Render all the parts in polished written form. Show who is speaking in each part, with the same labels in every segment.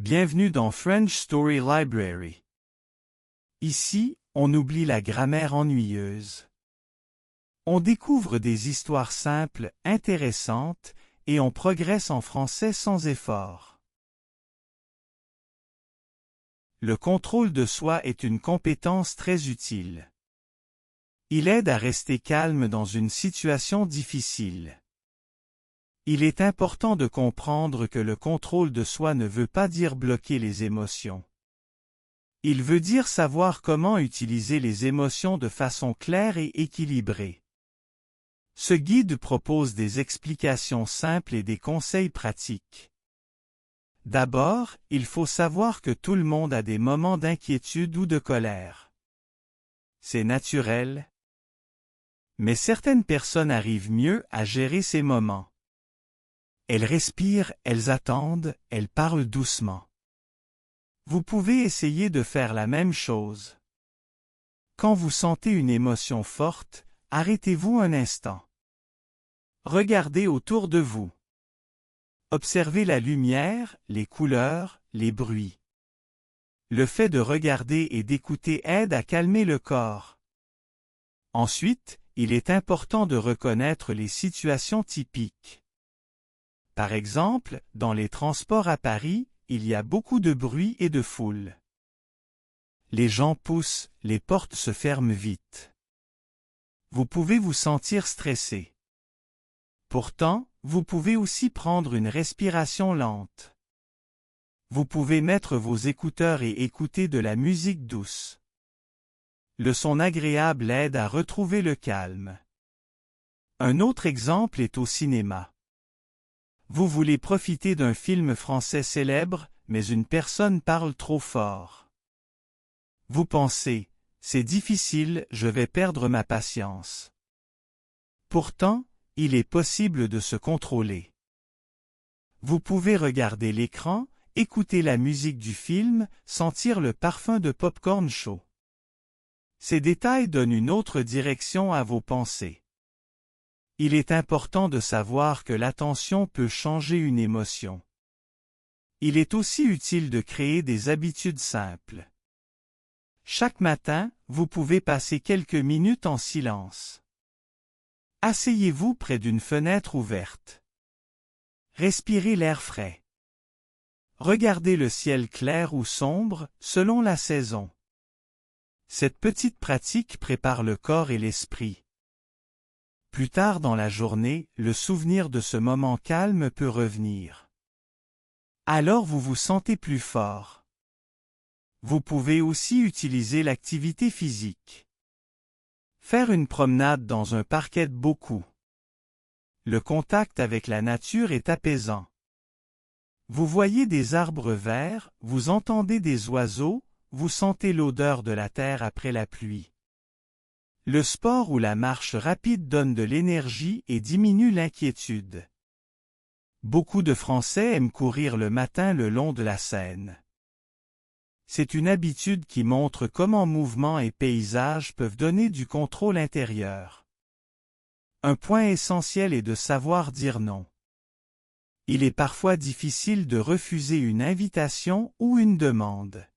Speaker 1: Bienvenue dans French Story Library. Ici, on oublie la grammaire ennuyeuse. On découvre des histoires simples, intéressantes, et on progresse en français sans effort. Le contrôle de soi est une compétence très utile. Il aide à rester calme dans une situation difficile. Il est important de comprendre que le contrôle de soi ne veut pas dire bloquer les émotions. Il veut dire savoir comment utiliser les émotions de façon claire et équilibrée. Ce guide propose des explications simples et des conseils pratiques. D'abord, il faut savoir que tout le monde a des moments d'inquiétude ou de colère. C'est naturel. Mais certaines personnes arrivent mieux à gérer ces moments. Elles respirent, elles attendent, elles parlent doucement. Vous pouvez essayer de faire la même chose. Quand vous sentez une émotion forte, arrêtez-vous un instant. Regardez autour de vous. Observez la lumière, les couleurs, les bruits. Le fait de regarder et d'écouter aide à calmer le corps. Ensuite, il est important de reconnaître les situations typiques. Par exemple, dans les transports à Paris, il y a beaucoup de bruit et de foule. Les gens poussent, les portes se ferment vite. Vous pouvez vous sentir stressé. Pourtant, vous pouvez aussi prendre une respiration lente. Vous pouvez mettre vos écouteurs et écouter de la musique douce. Le son agréable aide à retrouver le calme. Un autre exemple est au cinéma. Vous voulez profiter d'un film français célèbre, mais une personne parle trop fort. Vous pensez, c'est difficile, je vais perdre ma patience. Pourtant, il est possible de se contrôler. Vous pouvez regarder l'écran, écouter la musique du film, sentir le parfum de popcorn chaud. Ces détails donnent une autre direction à vos pensées. Il est important de savoir que l'attention peut changer une émotion. Il est aussi utile de créer des habitudes simples. Chaque matin, vous pouvez passer quelques minutes en silence. Asseyez-vous près d'une fenêtre ouverte. Respirez l'air frais. Regardez le ciel clair ou sombre, selon la saison. Cette petite pratique prépare le corps et l'esprit. Plus tard dans la journée, le souvenir de ce moment calme peut revenir. Alors vous vous sentez plus fort. Vous pouvez aussi utiliser l'activité physique. Faire une promenade dans un parc aide beaucoup. Le contact avec la nature est apaisant. Vous voyez des arbres verts, vous entendez des oiseaux, vous sentez l'odeur de la terre après la pluie. Le sport ou la marche rapide donne de l'énergie et diminue l'inquiétude. Beaucoup de Français aiment courir le matin le long de la Seine. C'est une habitude qui montre comment mouvement et paysage peuvent donner du contrôle intérieur. Un point essentiel est de savoir dire non. Il est parfois difficile de refuser une invitation ou une demande.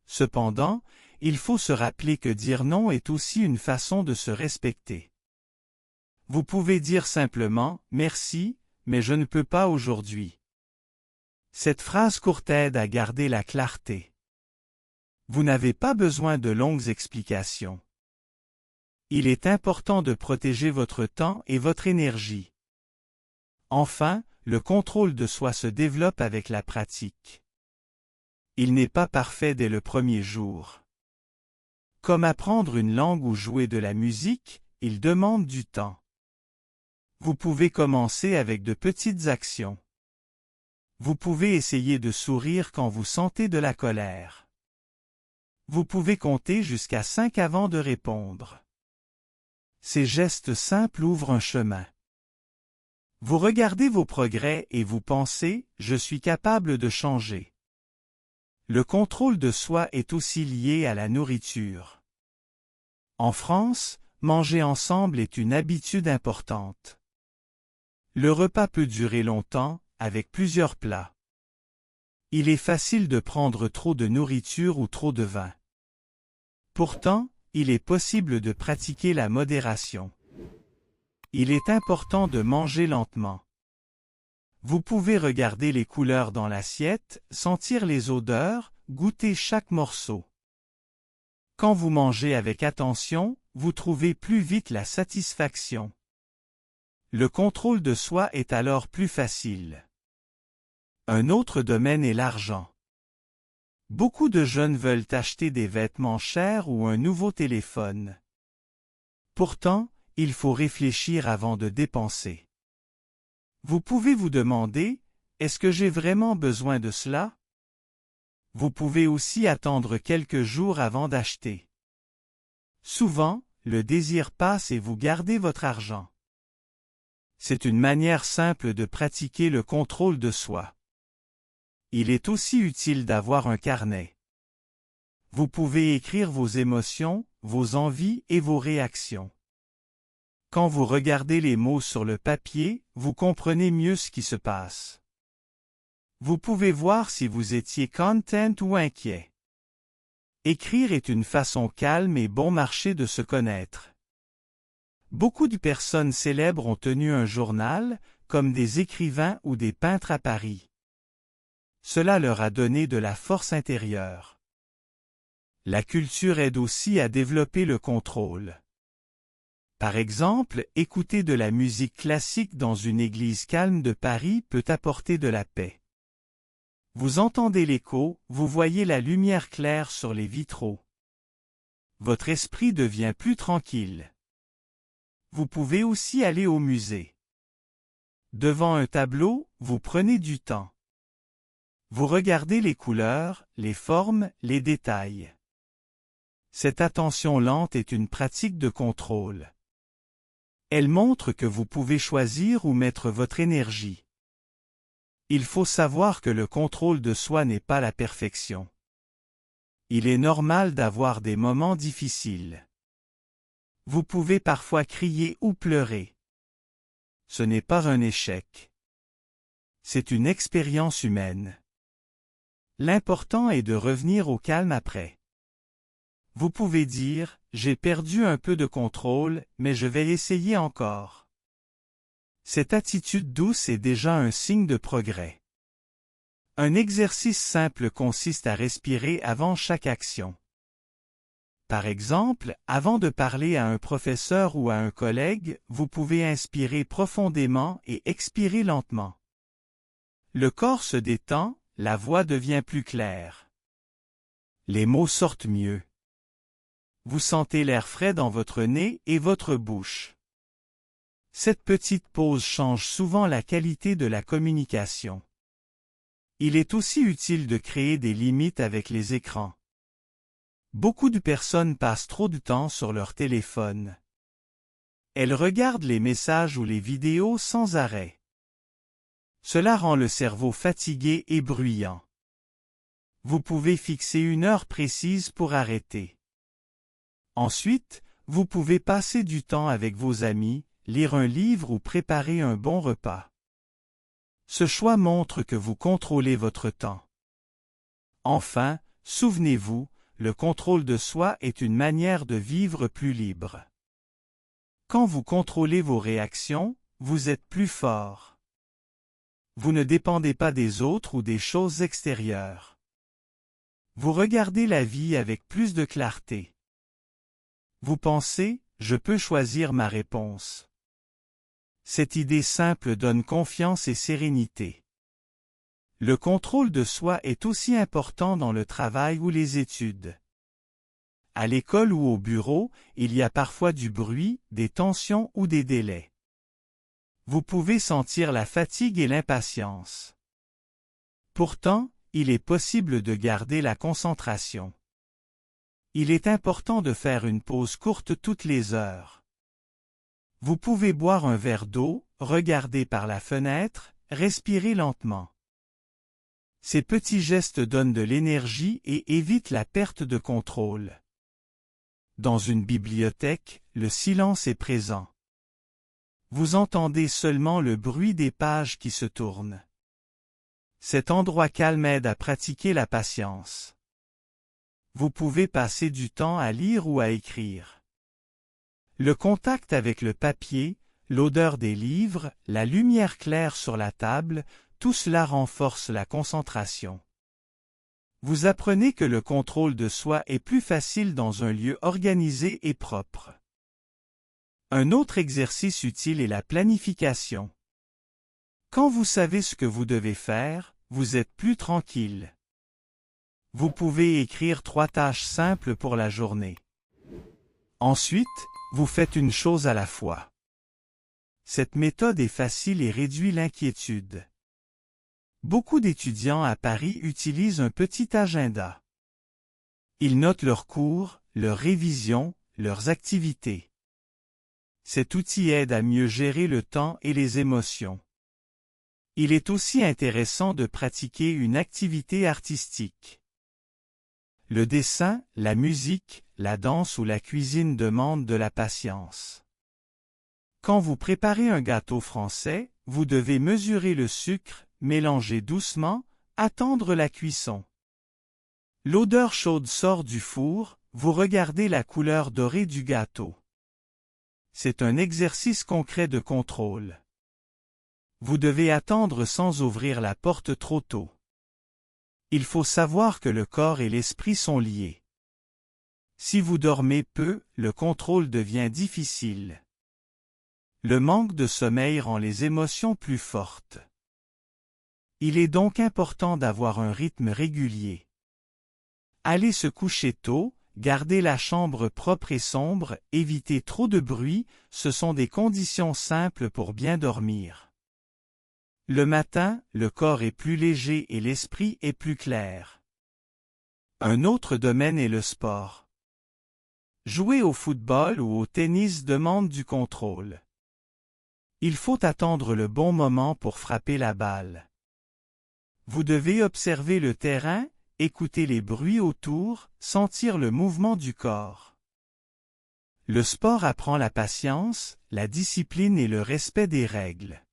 Speaker 1: Cependant, il faut se rappeler que dire non est aussi une façon de se respecter. Vous pouvez dire simplement « Merci, mais je ne peux pas aujourd'hui ». Cette phrase courte aide à garder la clarté. Vous n'avez pas besoin de longues explications. Il est important de protéger votre temps et votre énergie. Enfin, le contrôle de soi se développe avec la pratique. Il n'est pas parfait dès le premier jour. Comme apprendre une langue ou jouer de la musique, il demande du temps. Vous pouvez commencer avec de petites actions. Vous pouvez essayer de sourire quand vous sentez de la colère. Vous pouvez compter jusqu'à 5 avant de répondre. Ces gestes simples ouvrent un chemin. Vous regardez vos progrès et vous pensez « Je suis capable de changer ». Le contrôle de soi est aussi lié à la nourriture. En France, manger ensemble est une habitude importante. Le repas peut durer longtemps, avec plusieurs plats. Il est facile de prendre trop de nourriture ou trop de vin. Pourtant, il est possible de pratiquer la modération. Il est important de manger lentement. Vous pouvez regarder les couleurs dans l'assiette, sentir les odeurs, goûter chaque morceau. Quand vous mangez avec attention, vous trouvez plus vite la satisfaction. Le contrôle de soi est alors plus facile. Un autre domaine est l'argent. Beaucoup de jeunes veulent acheter des vêtements chers ou un nouveau téléphone. Pourtant, il faut réfléchir avant de dépenser. Vous pouvez vous demander, est-ce que j'ai vraiment besoin de cela? Vous pouvez aussi attendre quelques jours avant d'acheter. Souvent, le désir passe et vous gardez votre argent. C'est une manière simple de pratiquer le contrôle de soi. Il est aussi utile d'avoir un carnet. Vous pouvez écrire vos émotions, vos envies et vos réactions. Quand vous regardez les mots sur le papier, vous comprenez mieux ce qui se passe. Vous pouvez voir si vous étiez content ou inquiet. Écrire est une façon calme et bon marché de se connaître. Beaucoup de personnes célèbres ont tenu un journal, comme des écrivains ou des peintres à Paris. Cela leur a donné de la force intérieure. La culture aide aussi à développer le contrôle. Par exemple, écouter de la musique classique dans une église calme de Paris peut apporter de la paix. Vous entendez l'écho, vous voyez la lumière claire sur les vitraux. Votre esprit devient plus tranquille. Vous pouvez aussi aller au musée. Devant un tableau, vous prenez du temps. Vous regardez les couleurs, les formes, les détails. Cette attention lente est une pratique de contrôle. Elle montre que vous pouvez choisir où mettre votre énergie. Il faut savoir que le contrôle de soi n'est pas la perfection. Il est normal d'avoir des moments difficiles. Vous pouvez parfois crier ou pleurer. Ce n'est pas un échec. C'est une expérience humaine. L'important est de revenir au calme après. Vous pouvez dire, j'ai perdu un peu de contrôle, mais je vais essayer encore. Cette attitude douce est déjà un signe de progrès. Un exercice simple consiste à respirer avant chaque action. Par exemple, avant de parler à un professeur ou à un collègue, vous pouvez inspirer profondément et expirer lentement. Le corps se détend, la voix devient plus claire. Les mots sortent mieux. Vous sentez l'air frais dans votre nez et votre bouche. Cette petite pause change souvent la qualité de la communication. Il est aussi utile de créer des limites avec les écrans. Beaucoup de personnes passent trop de temps sur leur téléphone. Elles regardent les messages ou les vidéos sans arrêt. Cela rend le cerveau fatigué et bruyant. Vous pouvez fixer une heure précise pour arrêter. Ensuite, vous pouvez passer du temps avec vos amis, lire un livre ou préparer un bon repas. Ce choix montre que vous contrôlez votre temps. Enfin, souvenez-vous, le contrôle de soi est une manière de vivre plus libre. Quand vous contrôlez vos réactions, vous êtes plus fort. Vous ne dépendez pas des autres ou des choses extérieures. Vous regardez la vie avec plus de clarté. Vous pensez, je peux choisir ma réponse. Cette idée simple donne confiance et sérénité. Le contrôle de soi est aussi important dans le travail ou les études. À l'école ou au bureau, il y a parfois du bruit, des tensions ou des délais. Vous pouvez sentir la fatigue et l'impatience. Pourtant, il est possible de garder la concentration. Il est important de faire une pause courte toutes les heures. Vous pouvez boire un verre d'eau, regarder par la fenêtre, respirer lentement. Ces petits gestes donnent de l'énergie et évitent la perte de contrôle. Dans une bibliothèque, le silence est présent. Vous entendez seulement le bruit des pages qui se tournent. Cet endroit calme aide à pratiquer la patience. Vous pouvez passer du temps à lire ou à écrire. Le contact avec le papier, l'odeur des livres, la lumière claire sur la table, tout cela renforce la concentration. Vous apprenez que le contrôle de soi est plus facile dans un lieu organisé et propre. Un autre exercice utile est la planification. Quand vous savez ce que vous devez faire, vous êtes plus tranquille. Vous pouvez écrire 3 tâches simples pour la journée. Ensuite, vous faites une chose à la fois. Cette méthode est facile et réduit l'inquiétude. Beaucoup d'étudiants à Paris utilisent un petit agenda. Ils notent leurs cours, leurs révisions, leurs activités. Cet outil aide à mieux gérer le temps et les émotions. Il est aussi intéressant de pratiquer une activité artistique. Le dessin, la musique, la danse ou la cuisine demandent de la patience. Quand vous préparez un gâteau français, vous devez mesurer le sucre, mélanger doucement, attendre la cuisson. L'odeur chaude sort du four, vous regardez la couleur dorée du gâteau. C'est un exercice concret de contrôle. Vous devez attendre sans ouvrir la porte trop tôt. Il faut savoir que le corps et l'esprit sont liés. Si vous dormez peu, le contrôle devient difficile. Le manque de sommeil rend les émotions plus fortes. Il est donc important d'avoir un rythme régulier. Aller se coucher tôt, garder la chambre propre et sombre, éviter trop de bruit, ce sont des conditions simples pour bien dormir. Le matin, le corps est plus léger et l'esprit est plus clair. Un autre domaine est le sport. Jouer au football ou au tennis demande du contrôle. Il faut attendre le bon moment pour frapper la balle. Vous devez observer le terrain, écouter les bruits autour, sentir le mouvement du corps. Le sport apprend la patience, la discipline et le respect des règles.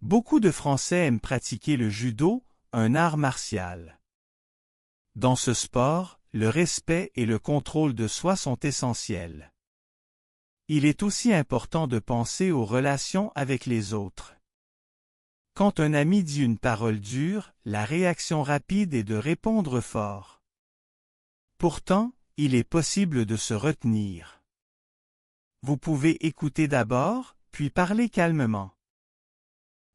Speaker 1: Beaucoup de Français aiment pratiquer le judo, un art martial. Dans ce sport, le respect et le contrôle de soi sont essentiels. Il est aussi important de penser aux relations avec les autres. Quand un ami dit une parole dure, la réaction rapide est de répondre fort. Pourtant, il est possible de se retenir. Vous pouvez écouter d'abord, puis parler calmement.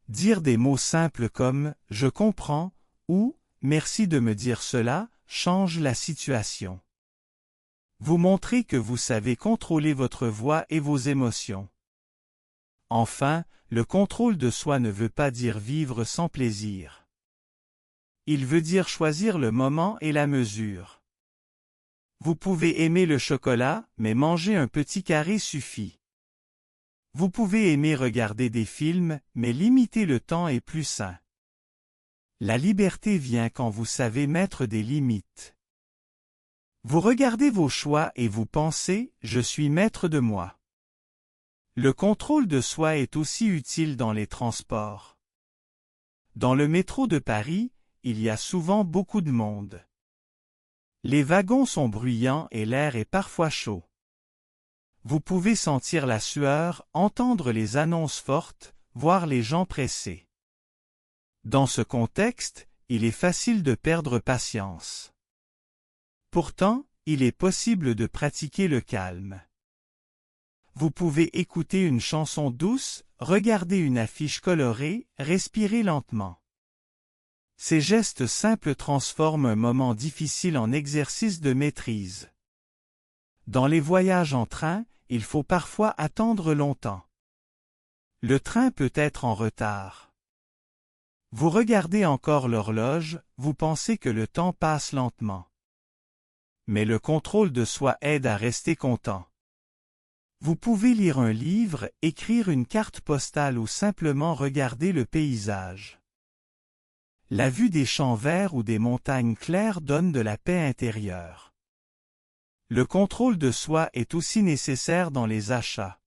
Speaker 1: Dire des mots simples comme « je comprends » ou « merci de me dire cela » change la situation. Vous montrez que vous savez contrôler votre voix et vos émotions. Enfin, le contrôle de soi ne veut pas dire vivre sans plaisir. Il veut dire choisir le moment et la mesure. Vous pouvez aimer le chocolat, mais manger un petit carré suffit. Vous pouvez aimer regarder des films, mais limiter le temps est plus sain. La liberté vient quand vous savez mettre des limites. Vous regardez vos choix et vous pensez « je suis maître de moi ». Le contrôle de soi est aussi utile dans les transports. Dans le métro de Paris, il y a souvent beaucoup de monde. Les wagons sont bruyants et l'air est parfois chaud. Vous pouvez sentir la sueur, entendre les annonces fortes, voir les gens pressés. Dans ce contexte, il est facile de perdre patience. Pourtant, il est possible de pratiquer le calme. Vous pouvez écouter une chanson douce, regarder une affiche colorée, respirer lentement. Ces gestes simples transforment un moment difficile en exercice de maîtrise. Dans les voyages en train, il faut parfois attendre longtemps. Le train peut être en retard. Vous regardez encore l'horloge, vous pensez que le temps passe lentement. Mais le contrôle de soi aide à rester content. Vous pouvez lire un livre, écrire une carte postale ou simplement regarder le paysage. La vue des champs verts ou des montagnes claires donne de la paix intérieure. Le contrôle de soi est aussi nécessaire dans les achats.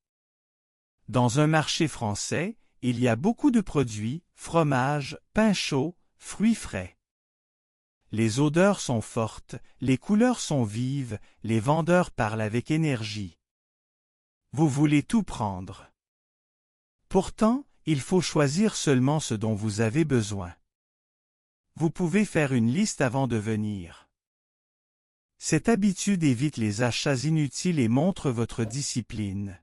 Speaker 1: Dans un marché français, il y a beaucoup de produits, fromage, pain chaud, fruits frais. Les odeurs sont fortes, les couleurs sont vives, les vendeurs parlent avec énergie. Vous voulez tout prendre. Pourtant, il faut choisir seulement ce dont vous avez besoin. Vous pouvez faire une liste avant de venir. Cette habitude évite les achats inutiles et montre votre discipline.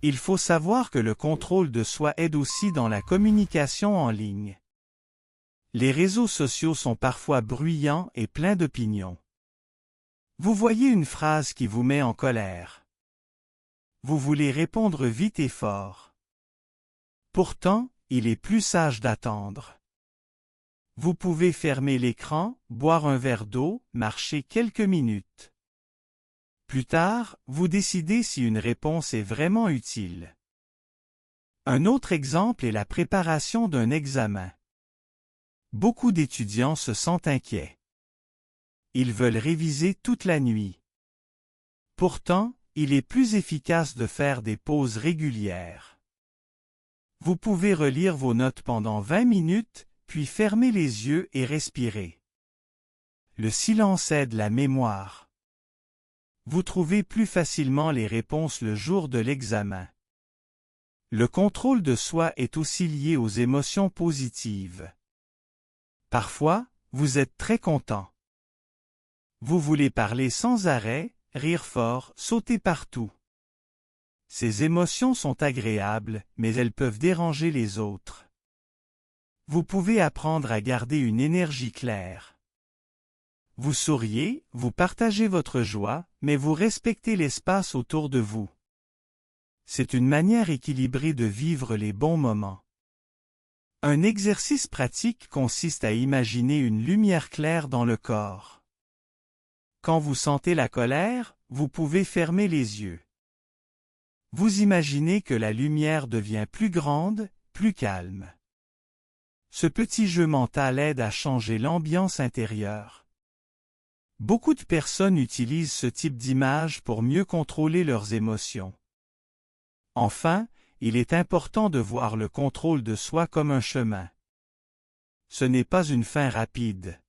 Speaker 1: Il faut savoir que le contrôle de soi aide aussi dans la communication en ligne. Les réseaux sociaux sont parfois bruyants et pleins d'opinions. Vous voyez une phrase qui vous met en colère. Vous voulez répondre vite et fort. Pourtant, il est plus sage d'attendre. Vous pouvez fermer l'écran, boire un verre d'eau, marcher quelques minutes. Plus tard, vous décidez si une réponse est vraiment utile. Un autre exemple est la préparation d'un examen. Beaucoup d'étudiants se sentent inquiets. Ils veulent réviser toute la nuit. Pourtant, il est plus efficace de faire des pauses régulières. Vous pouvez relire vos notes pendant 20 minutes, puis fermer les yeux et respirer. Le silence aide la mémoire. Vous trouvez plus facilement les réponses le jour de l'examen. Le contrôle de soi est aussi lié aux émotions positives. Parfois, vous êtes très content. Vous voulez parler sans arrêt, rire fort, sauter partout. Ces émotions sont agréables, mais elles peuvent déranger les autres. Vous pouvez apprendre à garder une énergie claire. Vous souriez, vous partagez votre joie, mais vous respectez l'espace autour de vous. C'est une manière équilibrée de vivre les bons moments. Un exercice pratique consiste à imaginer une lumière claire dans le corps. Quand vous sentez la colère, vous pouvez fermer les yeux. Vous imaginez que la lumière devient plus grande, plus calme. Ce petit jeu mental aide à changer l'ambiance intérieure. Beaucoup de personnes utilisent ce type d'image pour mieux contrôler leurs émotions. Enfin, il est important de voir le contrôle de soi comme un chemin. Ce n'est pas une fin rapide.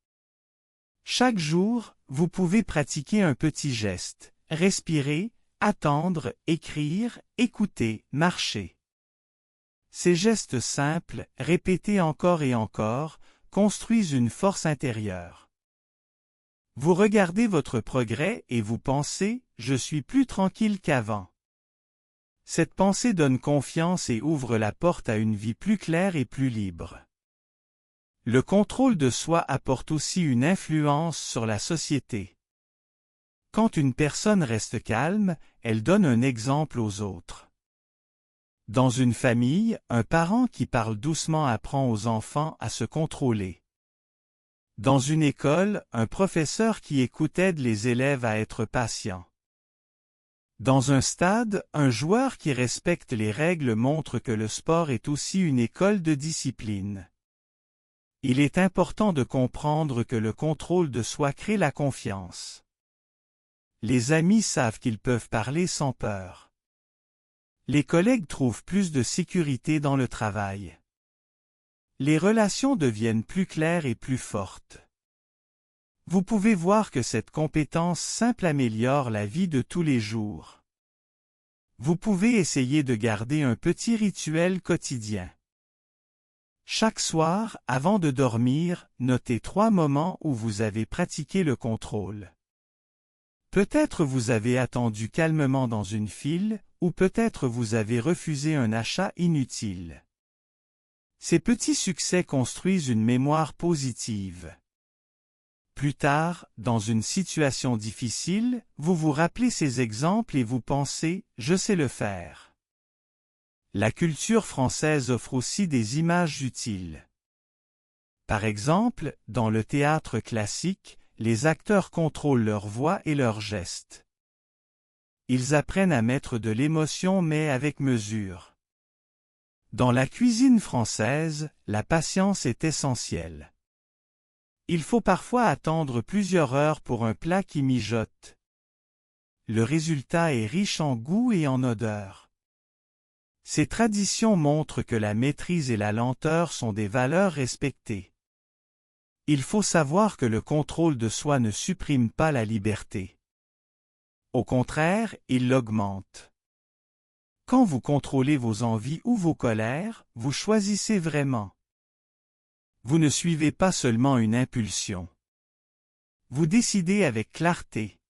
Speaker 1: Chaque jour, vous pouvez pratiquer un petit geste, respirer, attendre, écrire, écouter, marcher. Ces gestes simples, répétés encore et encore, construisent une force intérieure. Vous regardez votre progrès et vous pensez « Je suis plus tranquille qu'avant ». Cette pensée donne confiance et ouvre la porte à une vie plus claire et plus libre. Le contrôle de soi apporte aussi une influence sur la société. Quand une personne reste calme, elle donne un exemple aux autres. Dans une famille, un parent qui parle doucement apprend aux enfants à se contrôler. Dans une école, un professeur qui écoute aide les élèves à être patients. Dans un stade, un joueur qui respecte les règles montre que le sport est aussi une école de discipline. Il est important de comprendre que le contrôle de soi crée la confiance. Les amis savent qu'ils peuvent parler sans peur. Les collègues trouvent plus de sécurité dans le travail. Les relations deviennent plus claires et plus fortes. Vous pouvez voir que cette compétence simple améliore la vie de tous les jours. Vous pouvez essayer de garder un petit rituel quotidien. Chaque soir, avant de dormir, notez 3 moments où vous avez pratiqué le contrôle. Peut-être vous avez attendu calmement dans une file, ou peut-être vous avez refusé un achat inutile. Ces petits succès construisent une mémoire positive. Plus tard, dans une situation difficile, vous vous rappelez ces exemples et vous pensez « je sais le faire ». La culture française offre aussi des images utiles. Par exemple, dans le théâtre classique, les acteurs contrôlent leur voix et leurs gestes. Ils apprennent à mettre de l'émotion mais avec mesure. Dans la cuisine française, la patience est essentielle. Il faut parfois attendre plusieurs heures pour un plat qui mijote. Le résultat est riche en goût et en odeur. Ces traditions montrent que la maîtrise et la lenteur sont des valeurs respectées. Il faut savoir que le contrôle de soi ne supprime pas la liberté. Au contraire, il l'augmente. Quand vous contrôlez vos envies ou vos colères, vous choisissez vraiment. Vous ne suivez pas seulement une impulsion. Vous décidez avec clarté.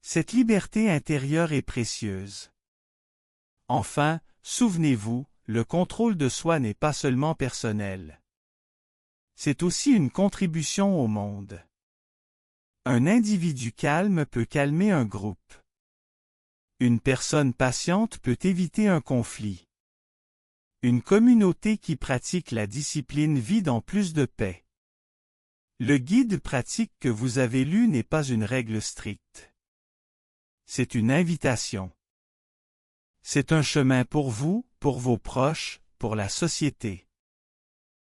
Speaker 1: Cette liberté intérieure est précieuse. Enfin, souvenez-vous, le contrôle de soi n'est pas seulement personnel. C'est aussi une contribution au monde. Un individu calme peut calmer un groupe. Une personne patiente peut éviter un conflit. Une communauté qui pratique la discipline vit dans plus de paix. Le guide pratique que vous avez lu n'est pas une règle stricte. C'est une invitation. C'est un chemin pour vous, pour vos proches, pour la société.